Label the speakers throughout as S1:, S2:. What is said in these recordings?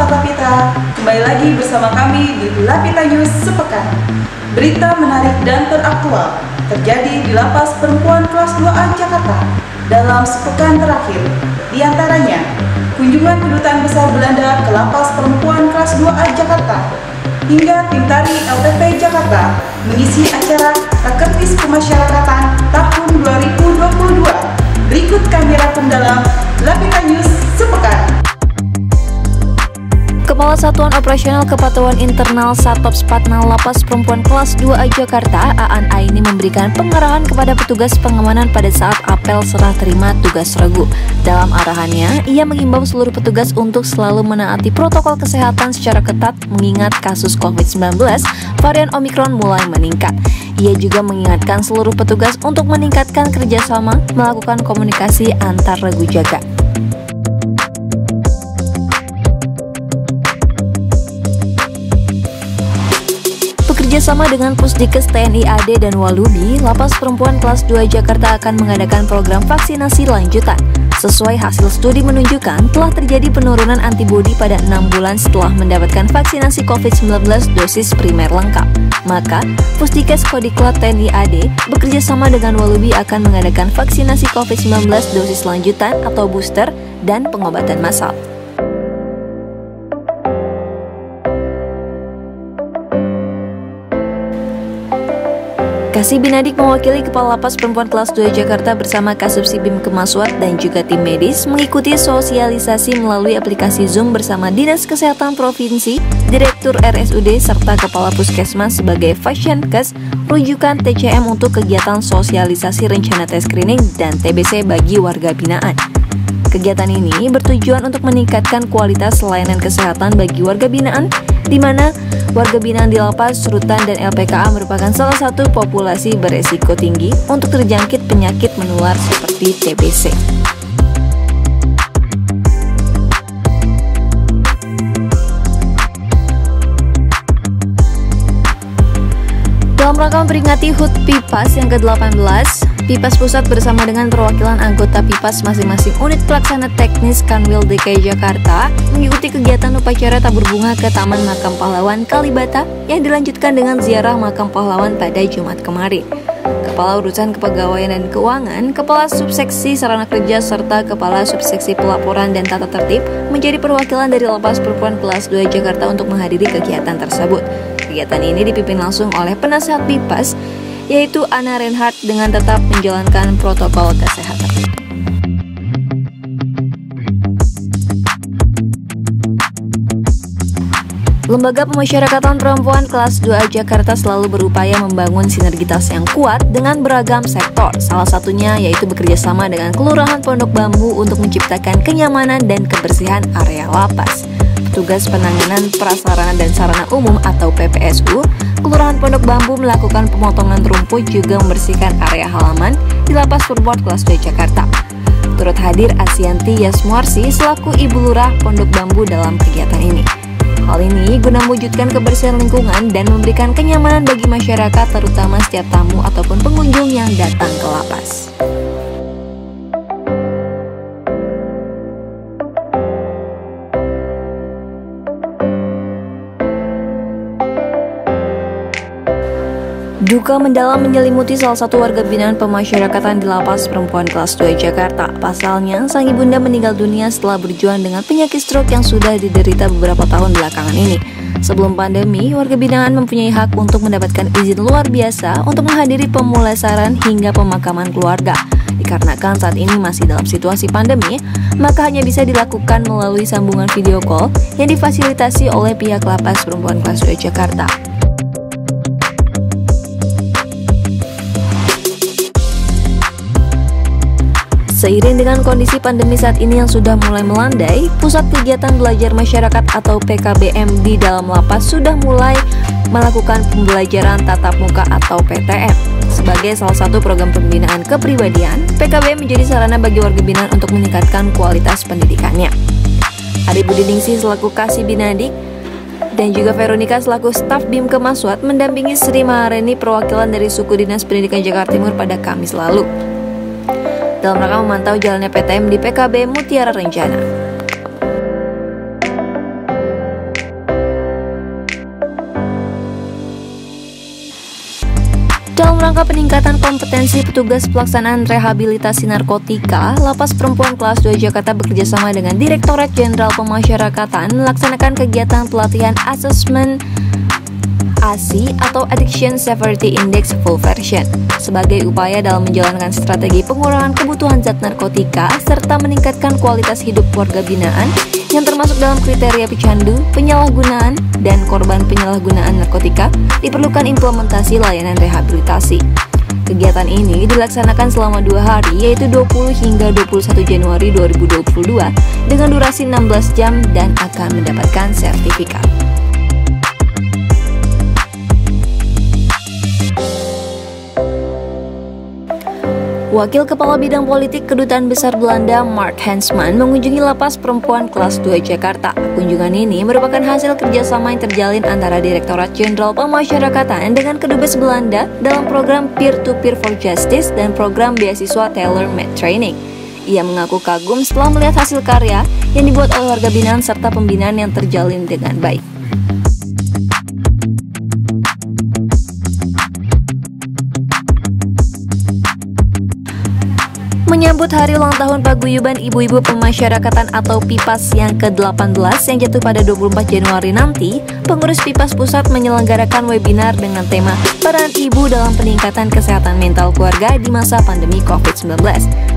S1: Sobat Lapita, kembali lagi bersama kami di Lapita News Sepekan. Berita menarik dan teraktual terjadi di Lapas Perempuan Kelas 2A Jakarta dalam sepekan terakhir. Di antaranya, kunjungan Kedutaan Besar Belanda ke Lapas Perempuan Kelas 2A Jakarta, hingga tim tari LTP Jakarta mengisi acara Rakernas Kemasyarakatan tahun 2022. Berikut kami rangkum dalam Lapita News Sepekan.
S2: Kepala Satuan Operasional Kepatuhan Internal Satops Patnal Lapas Perempuan Kelas 2A Jakarta, Aan Aini, memberikan pengarahan kepada petugas pengamanan pada saat apel serah terima tugas regu. Dalam arahannya, ia mengimbau seluruh petugas untuk selalu menaati protokol kesehatan secara ketat mengingat kasus COVID-19 varian Omikron mulai meningkat. Ia juga mengingatkan seluruh petugas untuk meningkatkan kerjasama melakukan komunikasi antar regu jaga. Bekerjasama dengan Pusdikes TNI AD dan Walubi, Lapas Perempuan Kelas 2 Jakarta akan mengadakan program vaksinasi lanjutan. Sesuai hasil studi menunjukkan, telah terjadi penurunan antibodi pada 6 bulan setelah mendapatkan vaksinasi COVID-19 dosis primer lengkap. Maka, Pusdikes Kodiklat TNI AD bekerjasama dengan Walubi akan mengadakan vaksinasi COVID-19 dosis lanjutan atau booster dan pengobatan massal. Kasih Binadik mewakili Kepala Lapas Perempuan Kelas 2 Jakarta bersama Kasubsi BIM Kemaswat dan juga tim medis mengikuti sosialisasi melalui aplikasi Zoom bersama Dinas Kesehatan Provinsi, Direktur RSUD, serta Kepala Puskesmas sebagai Fasiankes rujukan TCM untuk kegiatan sosialisasi rencana tes screening dan TBC bagi warga binaan. Kegiatan ini bertujuan untuk meningkatkan kualitas layanan kesehatan bagi warga binaan, di mana warga binaan di lapas, rutan, dan LPKA merupakan salah satu populasi beresiko tinggi untuk terjangkit penyakit menular seperti TBC. Dalam rangka memperingati HUT PIPAS yang ke-18, PIPAS Pusat bersama dengan perwakilan anggota PIPAS masing-masing unit pelaksana teknis Kanwil DKI Jakarta mengikuti kegiatan upacara tabur bunga ke Taman Makam Pahlawan Kalibata yang dilanjutkan dengan ziarah Makam Pahlawan pada Jumat kemarin. Kepala Urusan Kepegawaian dan Keuangan, Kepala Subseksi Sarana Kerja, serta Kepala Subseksi Pelaporan dan Tata Tertib menjadi perwakilan dari Lapas Perempuan Kelas 2 Jakarta untuk menghadiri kegiatan tersebut. Kegiatan ini dipimpin langsung oleh penasehat PIPAS, yaitu Ana Reinhardt, dengan tetap menjalankan protokol kesehatan. Lembaga Pemasyarakatan Perempuan Kelas 2A Jakarta selalu berupaya membangun sinergitas yang kuat dengan beragam sektor, salah satunya yaitu bekerjasama dengan Kelurahan Pondok Bambu untuk menciptakan kenyamanan dan kebersihan area lapas. Petugas Penanganan Prasarana dan Sarana Umum atau PPSU, Kelurahan Pondok Bambu melakukan pemotongan rumput juga membersihkan area halaman di Lapas Perempuan Kelas 2 Jakarta. Turut hadir Asyanti Yasmuarsi selaku Ibu Lurah Pondok Bambu dalam kegiatan ini. Hal ini guna mewujudkan kebersihan lingkungan dan memberikan kenyamanan bagi masyarakat, terutama setiap tamu ataupun pengunjung yang datang ke lapas. Duka mendalam menyelimuti salah satu warga binaan pemasyarakatan di Lapas Perempuan Kelas 2 Jakarta. Pasalnya, sang ibunda meninggal dunia setelah berjuang dengan penyakit stroke yang sudah diderita beberapa tahun belakangan ini. Sebelum pandemi, warga binaan mempunyai hak untuk mendapatkan izin luar biasa untuk menghadiri pemulasaran hingga pemakaman keluarga. Dikarenakan saat ini masih dalam situasi pandemi, maka hanya bisa dilakukan melalui sambungan video call yang difasilitasi oleh pihak Lapas Perempuan Kelas 2 Jakarta. Seiring dengan kondisi pandemi saat ini yang sudah mulai melandai, Pusat Kegiatan Belajar Masyarakat atau PKBM di dalam lapas sudah mulai melakukan pembelajaran tatap muka atau PTM. Sebagai salah satu program pembinaan kepribadian, PKBM menjadi sarana bagi warga binaan untuk meningkatkan kualitas pendidikannya. Ari Budiningsih selaku Kasih Binadik dan juga Veronica selaku staf BIM Kemaswat mendampingi Sri Maharani, perwakilan dari suku Dinas Pendidikan Jakarta Timur pada Kamis lalu, dalam rangka memantau jalannya PTM di PKB Mutiara Rencana. Dalam rangka peningkatan kompetensi petugas pelaksanaan rehabilitasi narkotika, Lapas Perempuan Kelas 2 Jakarta bekerjasama dengan Direktorat Jenderal Pemasyarakatan melaksanakan kegiatan pelatihan asesmen ASI atau Addiction Severity Index Full Version sebagai upaya dalam menjalankan strategi pengurangan kebutuhan zat narkotika serta meningkatkan kualitas hidup warga binaan yang termasuk dalam kriteria pecandu, penyalahgunaan, dan korban penyalahgunaan narkotika. Diperlukan implementasi layanan rehabilitasi. Kegiatan ini dilaksanakan selama 2 hari, yaitu 20 hingga 21 Januari 2022 dengan durasi 16 jam dan akan mendapatkan sertifikat. Wakil Kepala Bidang Politik Kedutaan Besar Belanda Mark Hensman mengunjungi Lapas Perempuan Kelas 2 Jakarta. Kunjungan ini merupakan hasil kerjasama yang terjalin antara Direktorat Jenderal Pemasyarakatan dengan Kedubes Belanda dalam program Peer-to-Peer for Justice dan program beasiswa Tailor-Made Training. Ia mengaku kagum setelah melihat hasil karya yang dibuat oleh warga binaan serta pembinaan yang terjalin dengan baik. Menyambut hari ulang tahun Paguyuban Ibu-Ibu Pemasyarakatan atau PIPAS yang ke-18 yang jatuh pada 24 Januari nanti, pengurus PIPAS Pusat menyelenggarakan webinar dengan tema Peran Ibu dalam Peningkatan Kesehatan Mental Keluarga di Masa Pandemi COVID-19.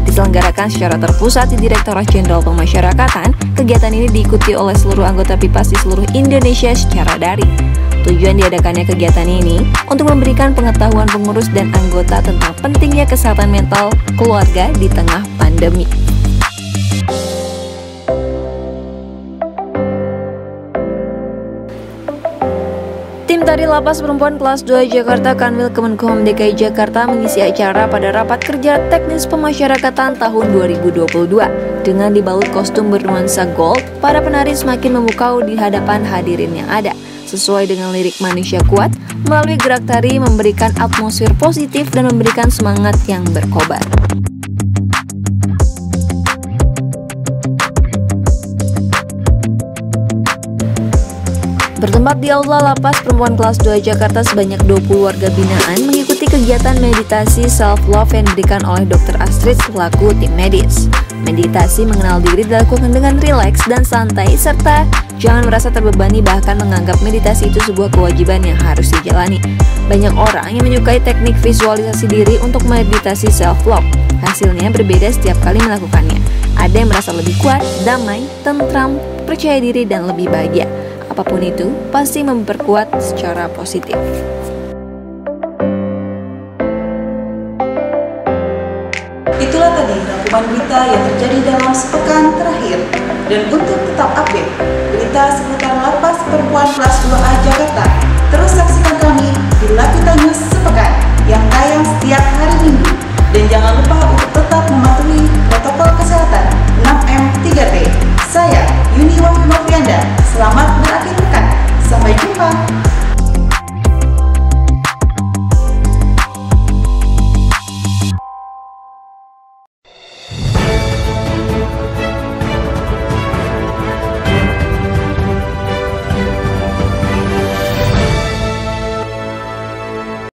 S2: Diselenggarakan secara terpusat di Direktorat Jenderal Pemasyarakatan, kegiatan ini diikuti oleh seluruh anggota PIPAS di seluruh Indonesia secara daring. Tujuan diadakannya kegiatan ini untuk memberikan pengetahuan pengurus dan anggota tentang pentingnya kesehatan mental keluarga di tengah pandemi. Tim tari Lapas Perempuan Kelas 2 Jakarta Kanwil Kemenkumham DKI Jakarta mengisi acara pada rapat kerja teknis pemasyarakatan tahun 2022. Dengan dibalut kostum bernuansa gold, para penari semakin memukau di hadapan hadirin yang ada. Sesuai dengan lirik Manusia Kuat, melalui gerak tari memberikan atmosfer positif dan memberikan semangat yang berkobar. Bertempat di Aula Lapas Perempuan Kelas 2 Jakarta, sebanyak 20 warga binaan mengikuti kegiatan meditasi self-love yang diberikan oleh Dr. Astrid selaku tim medis. Meditasi mengenal diri dilakukan dengan rileks dan santai, serta jangan merasa terbebani bahkan menganggap meditasi itu sebuah kewajiban yang harus dijalani. Banyak orang yang menyukai teknik visualisasi diri untuk meditasi self-love. Hasilnya berbeda setiap kali melakukannya. Ada yang merasa lebih kuat, damai, tentram, percaya diri, dan lebih bahagia. Apapun itu, pasti memperkuat secara positif.
S1: Itulah tadi rangkuman berita yang terjadi dalam sepekan terakhir. Dan untuk tetap update berita seputar Lapas Perempuan Kelas 2A Jakarta, terus saksikan kami